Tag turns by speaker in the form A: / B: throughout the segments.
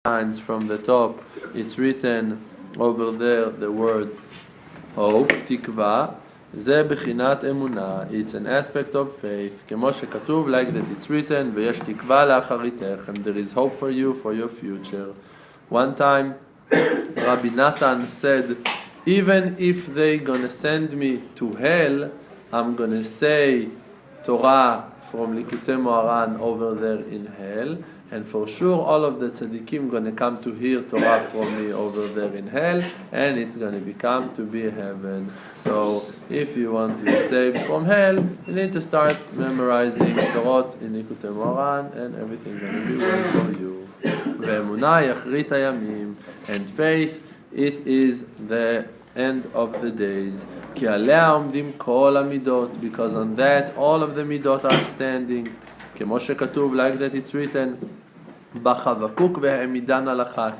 A: lines from the top, it's written over there the word hope, tikva. זה בחינת אמונה, it's an aspect of faith, כמו שכתוב, like that it's written, ויש תקווה לאחריתך, and there is hope for you, for your future. One time, Rabbi Nachman said, even if they gonna send me to hell, I'm gonna say Torah from Likutei Moharan over there in hell, and for sure all of the tzaddikim gonna come to hear Torah from me over there in hell, and it's gonna become to be heaven. So if you want to be saved from hell, you need to start memorizing Torah in Likutei Moharan, and everything gonna be well for you. Emunah yachrit hayamim, and faith, it is the end of the days. Ki alea omdim kol hamidot, because on that all of the midot are standing. כמו שכתוב, like that it's written, בחבקוק והעמידן על אחת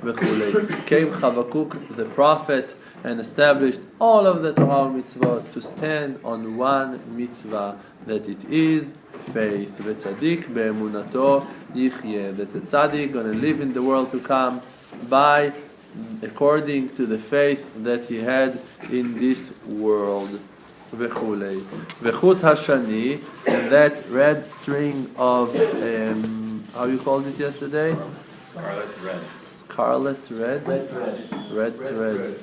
A: וכולי. Came Chavakuk, the prophet, and established all of the Torah mitzvot to stand on one mitzvah, that it is faith. וצדיק באמונתו יחיה. That the tzaddik going to live in the world to come by according to the faith that he had in this world. וכולי. וחוט השני, and that red string of, how you called it yesterday?
B: Scarlet red.
A: Scarlet red? Red thread.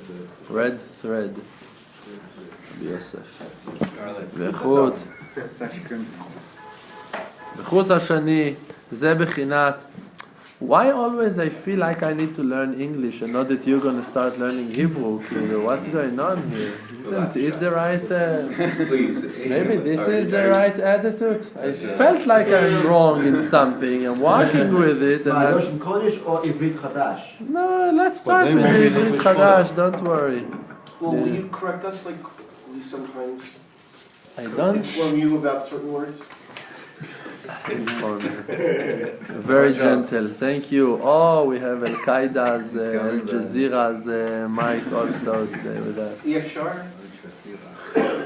A: Red thread. Yosef. וחוט. וחוט השני, זה בחינת, why always I feel like I need to learn English and not that you're going to start learning Hebrew? What's going on here? Isn't it the right... maybe this is the right attitude? I felt like I'm wrong in something. I'm walking with it. And
C: Russian Kodesh or Ivrit Chadash?
A: No, let's start with Ivrit Chadash, don't worry.
D: Well, will you correct us like we sometimes
A: I don't...
D: inform you about certain words?
A: Very gentle, thank you. Oh, we have Al Qaeda's, Al Jazeera's mic also today with us.
D: Yashar?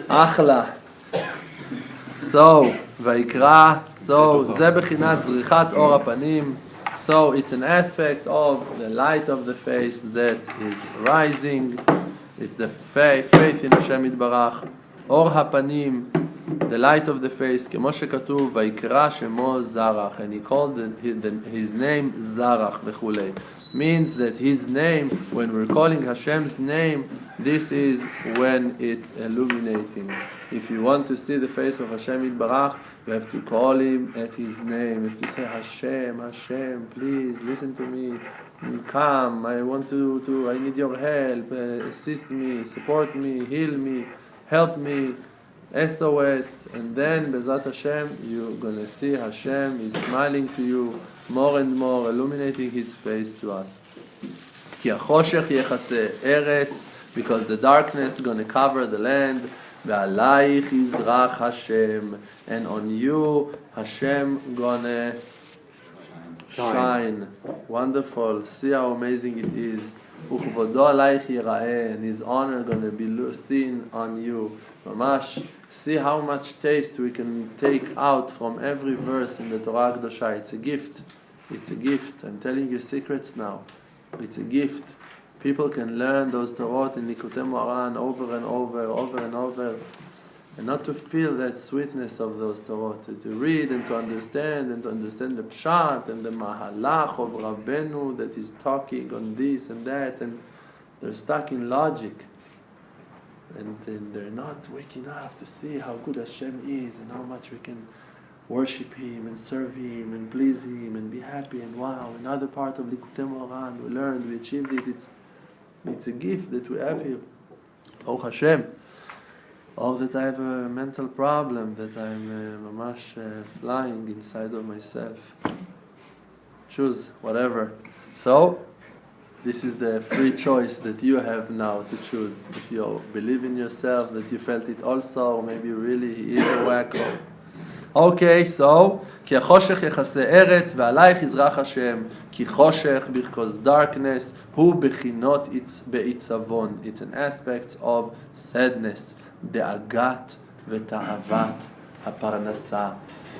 A: Achla. So, Vayikra. So, זה בחינת זריחת אור הפנים. So, it's an aspect of the light of the face that is rising. It's the faith in Hashem Yitbarach. אור הפנים, the light of the face, כמו שכתוב, ויקרא שמו זרח, and he called his name זרח וכולי. Means that his name, when we're calling Hashem's name, this is when it's illuminating. If you want to see the face of Hashem Yitbarach, you have to call him at his name. You have to say, Hashem, Hashem, please listen to me. Come, I need your help. Assist me, support me, heal me, help me. SOS, and then Bezat Hashem, you're gonna see Hashem is smiling to you more and more, illuminating His face to us. כי החושך יכסה ארץ, because the darkness is gonna cover the land. ועלייך יזרח Hashem, and on you Hashem gonna shine. Wonderful. See how amazing it is. וכבודו עלייך ייראה, and His honor gonna be seen on you. ממש. See how much taste we can take out from every verse in the Torah Kedosha. It's a gift. It's a gift. I'm telling you secrets now. It's a gift. People can learn those Torah in Likutei Moharan over and over, and not to feel that sweetness of those Torah. To read and to understand the Pshat and the Mahalach of Rabbeinu that is talking on this and that, and they're stuck in logic. And then they're not waking up to see how good Hashem is and how much we can worship Him and serve Him and please Him and be happy, and wow, another part of Likutei Moharan, we learned, we achieved it. It's a gift that we have here. Oh Hashem, all that I have a mental problem, that I'm mamash flying inside of myself. Choose whatever. So, this is the free choice that you have now to choose. If you believe in yourself, that you felt it also, or maybe really he is a wacko. Okay, so, כי החושך יחסה ארץ, ועלייך יזרח השם, כי חושך, because darkness, הוא בחינות בעיצבון. It's an aspect of sadness, דאגת ותאוות הפרנסה,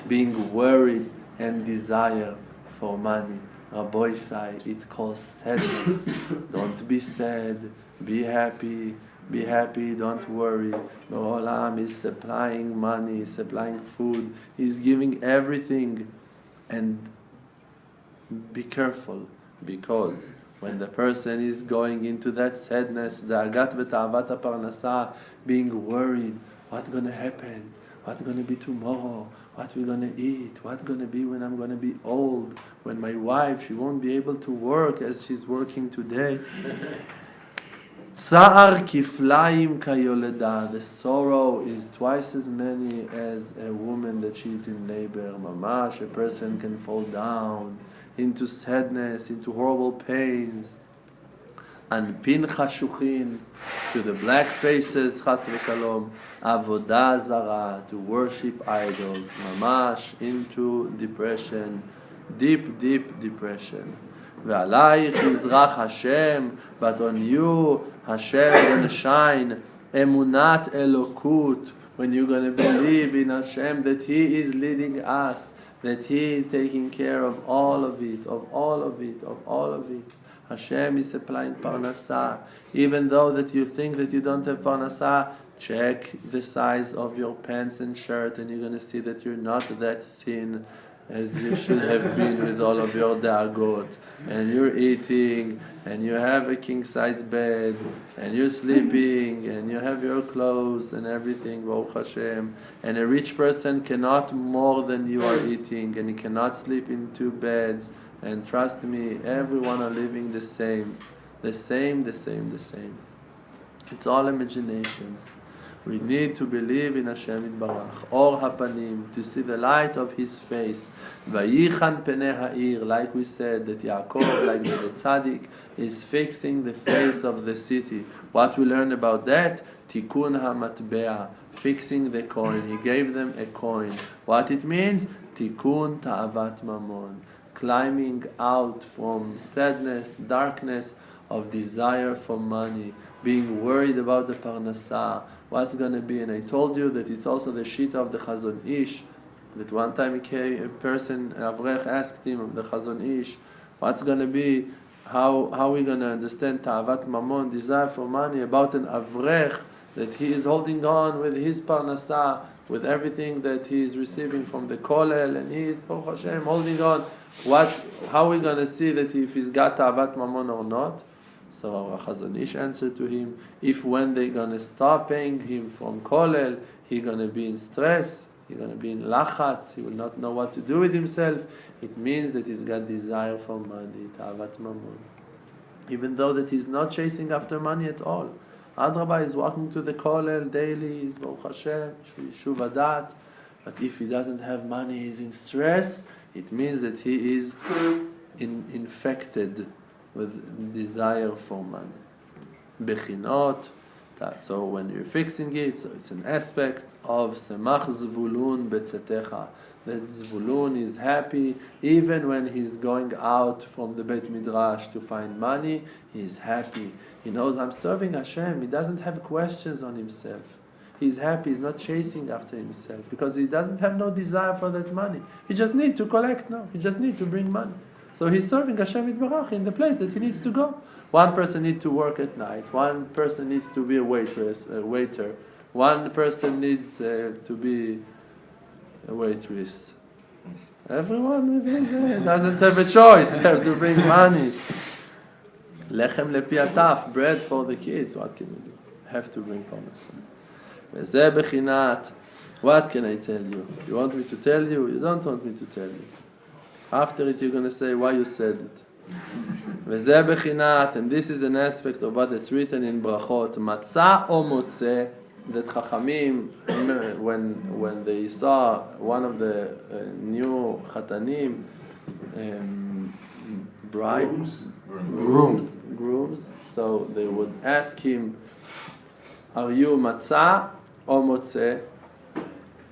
A: being worried and desire for money. Rabbi Sai, it's called sadness. Don't be sad, be happy, don't worry. Olam is supplying money, supplying food, he's giving everything. And be careful, because when the person is going into that sadness, the agat v'ta'avat parnasa, being worried, what's going to happen? What's going to be tomorrow? What we're going to eat? What's going to be when I'm going to be old? When my wife, she won't be able to work as she's working today. Tsa'ar kiflaim kayoleda. The sorrow is twice as many as a woman that she's in labor. Mamash, a person can fall down into sadness, into horrible pains. Anpin chashuchin, to the black faces, chas v'shalom. Avodah zara, to worship idols. Mamash, into depression, deep depression. Ve'alayich yizrach Hashem, but on you Hashem will shine. Emunat elokut, when you're going to believe in Hashem that He is leading us, that He is taking care of all of it, of all of it, of all of it. Hashem is supplying parnasa. Even though that you think that you don't have parnasa, check the size of your pants and shirt, and you're going to see that you're not that thin as you should have been with all of your dagot. And you're eating, and you have a king-size bed, and you're sleeping, and you have your clothes and everything, Baruch Hashem. And a rich person cannot more than you are eating, and he cannot sleep in two beds. And trust me, everyone are living the same. It's all imaginations. We need to believe in Hashem Yitbarach. Or hapanim, to see the light of His face. Vayichan penei ha'ir, like we said, that Yaakov, like the tzaddik, is fixing the face of the city. What we learn about that? Tikkun ha'matbea, fixing the coin. He gave them a coin. What it means? Tikkun ta'avat mamon, climbing out from sadness, darkness of desire for money, being worried about the parnasa, what's going to be. And I told you that it's also the shita of the Chazon Ish, that one time a person, Avrech, asked him, the Chazon Ish, what's going to be, how are we going to understand ta'avat mamon, desire for money, about an Avrech, that he is holding on with his parnasa, with everything that he is receiving from the kollel, and he is, Baruch Hashem, holding on. How are we going to see that if he's got ta'avat mamon or not? So our Chazon Ish answered to him, if when they're going to stop paying him from kollel, he's going to be in stress, he's going to be in lachatz, he will not know what to do with himself, it means that he's got desire for money, ta'avat mamon. Even though that he's not chasing after money at all. Adrabah is walking to the kollel daily, he's Baruch Hashem, Shuv Adat, but if he doesn't have money, he's in stress, it means that he is infected with desire for money. Bechinot. So when you're fixing it, so it's an aspect of Semach Zvulun Betzetecha. That Zvulun is happy even when he's going out from the Beit Midrash to find money. He's happy. He knows I'm serving Hashem. He doesn't have questions on himself. He's happy. He's not chasing after himself because he doesn't have no desire for that money. He just needs to collect now. He just needs to bring money. So he's serving Hashem Yitbarach in the place that he needs to go. One person needs to work at night. One person needs to be a waiter. One person needs to be a waitress. Everyone with his, doesn't have a choice. They have to bring money. Lechem lepi ataf, bread for the kids. What can you do? Have to bring parnasa. V'zeh bechinat. What can I tell you? You want me to tell you? You don't want me to tell you. After it, you're going to say why you said it. V'zeh bechinat, and this is an aspect of what it's written in brachot. Matzah o motzeh, that Chachamim, when they saw one of the new chatanim, grooms, so they would ask him, are you matzah or motzeh?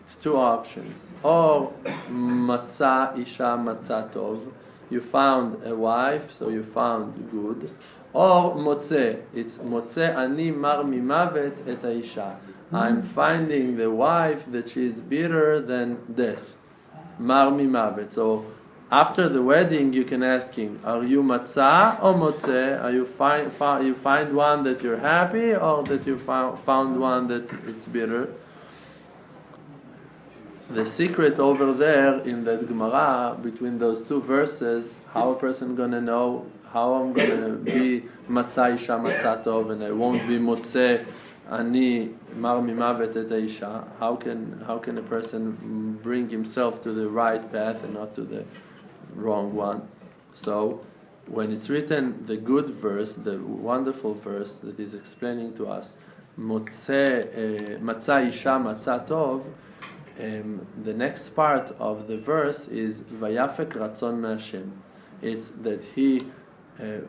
A: It's two options. Or matzah, isha matzah tov, you found a wife, so you found good. Or motzeh, it's motzeh ani mar mimavet et haisha. I'm finding the wife that she is bitter than death. Mar mimavet. So After the wedding, you can ask him, are you matzah or motzeh? Are you find one that you're happy, or that you found one that it's bitter? The secret over there in the Gemara, between those two verses, how a person gonna know how I'm gonna be matzah isha matzah tov, and I won't be motzeh ani mar mimavet et isha. How can a person bring himself to the right path and not to the wrong one? So when it's written, the good verse, the wonderful verse that is explaining to us matzah isha matzah tov, the next part of the verse is vayafek ratzon me'Hashem. It's that he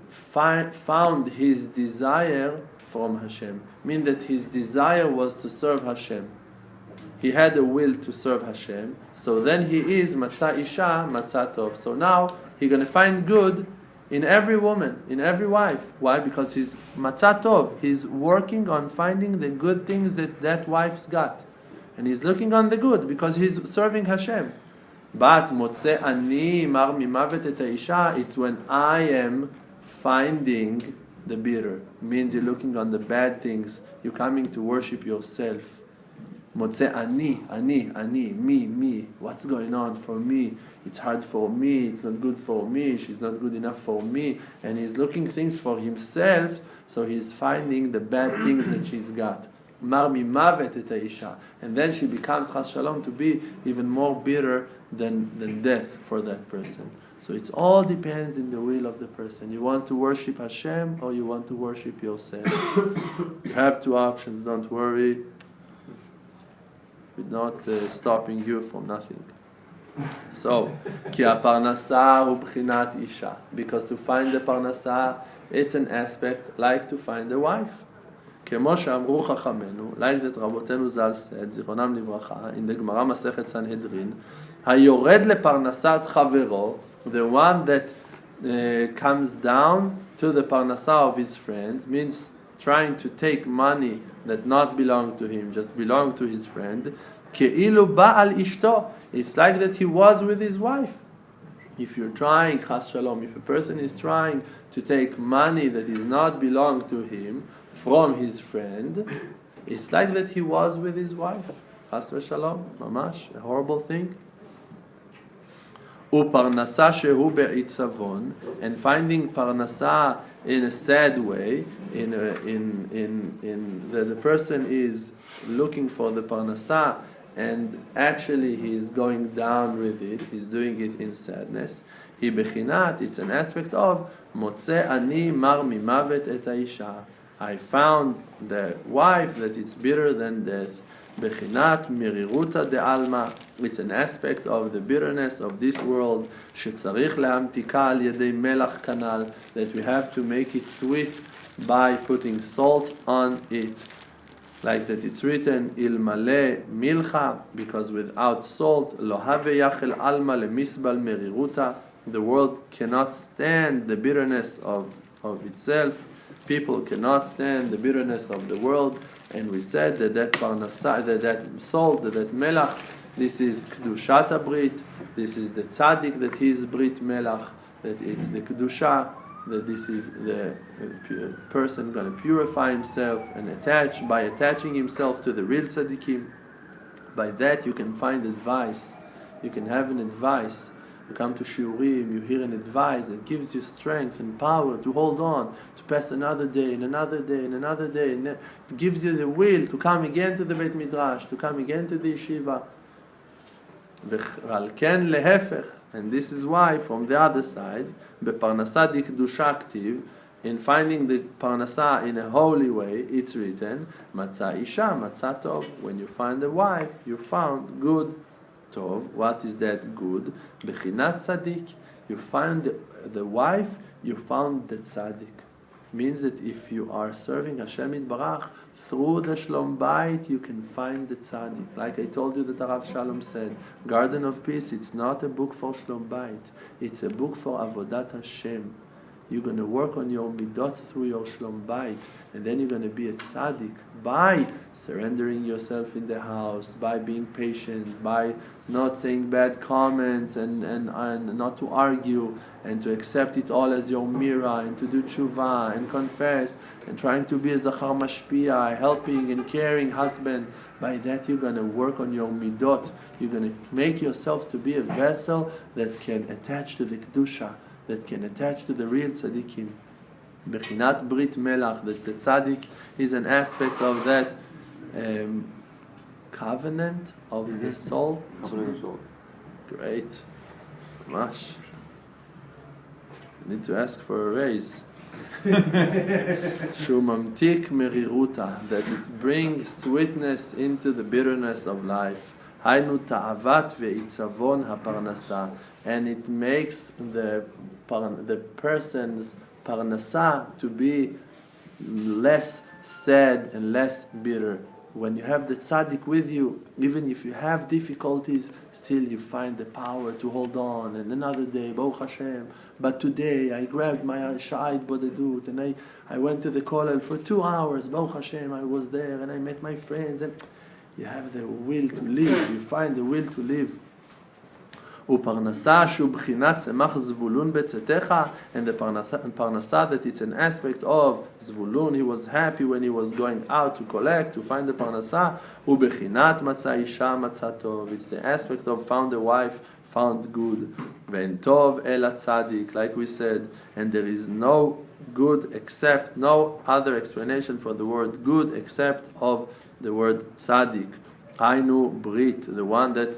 A: found his desire from Hashem. Mean that his desire was to serve Hashem. He had a will to serve Hashem. So then he is matzah isha matzah tov. So now he's going to find good in every woman, in every wife. Why? Because he's matzah tov. He's working on finding the good things that wife's got. And he's looking on the good because he's serving Hashem. But motzeh ani mar mimavet et isha, it's when I am finding the bitter. Means you're looking on the bad things. You're coming to worship yourself. Motzeh ani, me. What's going on for me? It's hard for me. It's not good for me. She's not good enough for me. And he's looking things for himself, so he's finding the bad things that she's got. Mar mimavet et isha, and then she becomes chas shalom to be even more bitter than death for that person. So it all depends in the will of the person. You want to worship Hashem or you want to worship yourself. You have two options. Don't worry. We're not stopping you from nothing. So, ki parnasa hu b'chinat isha, because to find the parnasa, it's an aspect like to find a wife. כמו שאמרו חכמינו, like that רבותינו ז"ל said, זיכרונם לברכה, in the Gemara Masechet Sanhedrin, היורד לפרנסת חברו, the one that comes down to the parnasa of his friends, means trying to take money that not belong to him, just belong to his friend, כאילו בא על אשתו, it's like that he was with his wife. If you're trying, chas shalom, if a person is trying to take money that is not belong to him, from his friend, it's like that he was with his wife. Chas v'shalom, mamash, a horrible thing. Uparnasa shehu be'itzavon, and finding parnasa in a sad way, the person is looking for the parnasa, and actually he's going down with it, he's doing it in sadness. Hi bechinat, it's an aspect of motzeh ani mar mimavet et ha'isha. I found the wife that is bitter than death. Bechinat miriruta de alma. It's an aspect of the bitterness of this world. Shetzarich lehamtika al yedei melach kanal. That we have to make it sweet by putting salt on it. Like that it's written, ilmale milcha, because without salt, lo have yachel alma lemisbal meriruta. The world cannot stand the bitterness of itself. People cannot stand the bitterness of the world, and we said that parnasa, that salt, that melach, this is kedushat brit. This is the tzaddik that he is brit melach. That it's the kedusha. That this is the person going to purify himself and by attaching himself to the real tzaddikim. By that you can find advice. You can have an advice. You come to shiurim, you hear an advice that gives you strength and power to hold on, to pass another day and another day and another day, and it gives you the will to come again to the Beit Midrash, to come again to the yeshiva. And this is why, from the other side, beparnasa dikdusha ktiv, in finding the parnasa in a holy way, it's written, matzah isha, matzah tov. When you find a wife, you found good. Tov. What is that good? Bechinat tzaddik. You find the wife, you found the tzaddik. Means that if you are serving Hashem Yitbarach, through the Shlom Bayit, you can find the tzaddik. Like I told you that Rav Shalom said, Garden of Peace, it's not a book for Shlom Bayit. It's a book for Avodat Hashem. You're going to work on your midot through your Shlom Bayit, and then you're going to be a tzaddik by surrendering yourself in the house, by being patient, by not saying bad comments, and not to argue, and to accept it all as your mirror, and to do tshuva, and confess, and trying to be a zachar mashpia, helping and caring husband. By that you're going to work on your midot. You're going to make yourself to be a vessel that can attach to the kedusha, that can attach to the real tzaddikim. Bechinat brit melach, that the tzaddik is an aspect of that covenant of the soul. Great. Mash. I need to ask for a raise. Shumamtik meriruta, that it brings sweetness into the bitterness of life. Hainu ta'avat ve'itzavon haparnasa, and it makes the person's parnasa to be less sad and less bitter. When you have the tzaddik with you, even if you have difficulties, still you find the power to hold on. And another day, Baruch Hashem, but today I grabbed my Hitbodedut and I went to the kollel for 2 hours. Baruch Hashem, I was there and I met my friends. And you have the will to live. You find the will to live. ופרנסה שהוא בחינת צמח זבולון בצאתך, and the parnasa that it's an aspect of Zvulun. He was happy when he was going out to collect, to find the parnasa. ובחינת מצא אישה מצא טוב, it's the aspect of found a wife, found good. ואין טוב אלא צדיק, like we said, and there is no good except, no other explanation for the word good except of the word tzaddik. היינו ברית, the one that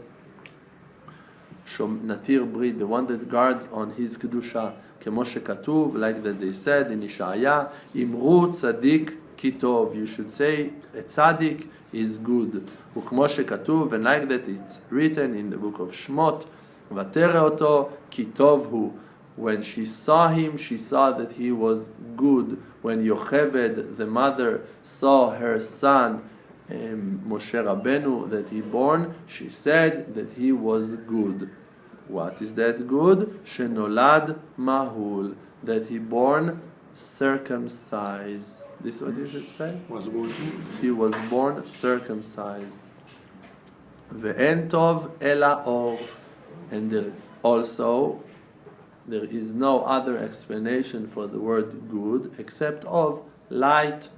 A: Natir Brit, the one that guards on his kedusha, כמו שכתוב, like that they said in Ishaya, Imru tzaddik kitov, you should say a tzaddik is good. וכמו שכתוב, and like that it's written in the book of Shmot, ותרא אותו kitov hu. When she saw him, she saw that he was good. When Yocheved, the mother, saw her son Moshe Rabbeinu that he born, she said that he was good. What is that good? Shenolad mahul, that he born circumcised. This is what you should say? He was born circumcised. Ve'en tov ela or, and there is no other explanation for the word good except of light.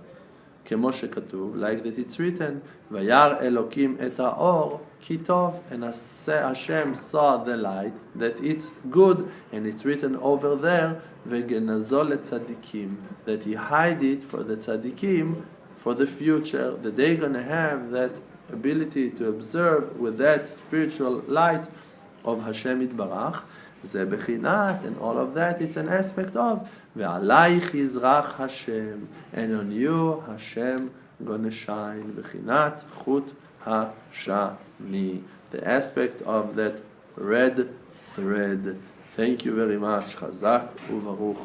A: כמו שכתוב, like that it's written, וירא אלוקים את האור כי טוב, and Hashem saw the light, that it's good, and it's written over there, וגנזו לצדיקים, that he hide it for the tzadikim, for the future, that they're going to have that ability to observe with that spiritual light of Hashem Yitbarach. זה בחינת, and all of that, it's an aspect of ועלייך יזרח Hashem, and on you Hashem gonna shine, בחינת חוט השני, the aspect of that red thread. Thank you very much. חזק וברוך.